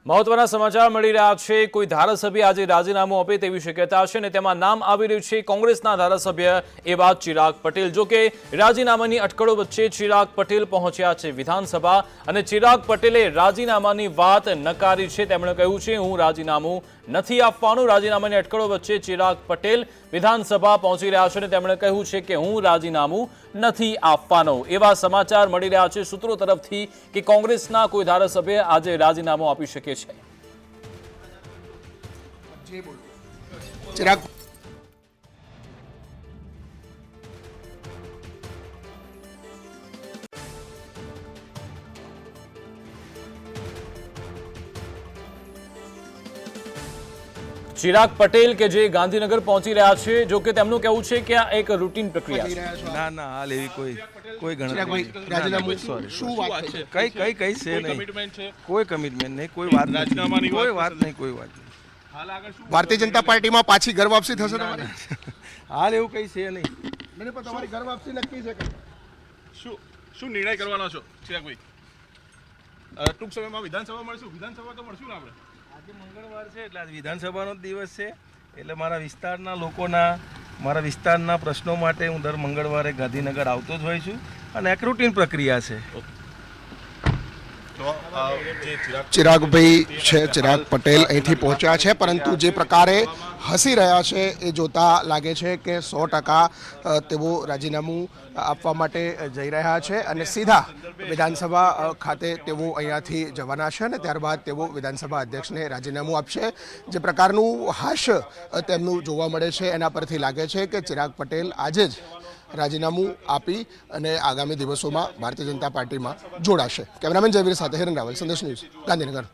મહત્વના સમાચાર મળી રહ્યા છે। કોઈ ધારાસભ્ય આજે રાજીનામું આપે તેવી શક્યતા છે અને તેમાં નામ આવી રહ્યું છે કોંગ્રેસના ધારાસભ્ય એવા ચિરાગ પટેલ। જો કે રાજીનામાની અટકળો વચ્ચે ચિરાગ પટેલ પહોંચ્યા છે વિધાનસભા અને ચિરાગ પટેલે રાજીનામાની વાત નકારી છે। તેમણે કહ્યું છે હું રાજીનામું નથી આપવાનું। રાજીનામાની અટકળો વચ્ચે ચિરાગ પટેલ વિધાનસભા પહોંચી રહ્યા છે અને તેમણે કહ્યું છે કે હું રાજીનામું નથી આપવાનો। એવા સમાચાર મળી રહ્યા છે સૂત્રો તરફથી કે કોંગ્રેસના કોઈ ધારાસભ્ય આજે રાજીનામું આપી શકે છે। चिराग ચિરાગ પટેલ કે જે ગાંધીનગર પહોંચી રહ્યા છે। જો કે તેમનું કહેવું છે કે આ એક રૂટીન પ્રક્રિયા છે। ના ના હાલ એવી કોઈ ચિરાગભાઈ, રાજીનામું શું વાત છે? કઈ છે નહીં, કોઈ કમિટમેન્ટ નહીં, કોઈ વાત નથી, કોઈ વાત નહીં। ભારતીય જનતા પાર્ટીમાં પાછી ઘર વાપસી થશે તમારી? હાલ એવું કઈ છે નહીં। મને પણ તમારી ઘર વાપસી નક્કી છે કે શું નિર્ણય કરવાનો છો ચિરાગભાઈ? ટૂંક સમયમાં વિધાનસભા મળશું ને આપણે? આજે મંગળવાર છે એટલે આજે વિધાનસભાનો જ દિવસ છે એટલે મારા વિસ્તારના લોકોના મારા વિસ્તારના પ્રશ્નો માટે હું દર મંગળવારે ગાંધીનગર આવતો જ હોઉં છું અને એક રૂટીન પ્રક્રિયા છે। ચિરાગભાઈ છે, ચિરાગ પટેલ અહીંથી પહોંચ્યા છે, પરંતુ જે પ્રકારે હસી રહ્યા છે એ જોતા લાગે છે કે 100% તેઓ રાજીનામું આપવા માટે જઈ રહ્યા છે અને સીધા વિધાનસભા ખાતે તેઓ અહીંયાથી જવાના છે અને ત્યારબાદ તેઓ વિધાનસભા અધ્યક્ષને રાજીનામું આપશે। જે પ્રકારનું હાસ્ય તેમનું જોવા મળે છે એના પરથી લાગે છે કે ચિરાગ પટેલ આજે જ રાજીનામું આપી અને આગામી દિવસોમાં ભારતીય જનતા પાર્ટીમાં જોડાશે। કેમેરામેન જયવીર સાથે હિરણ રાવલ, સંદેશ ન્યૂઝ, ગાંધીનગર।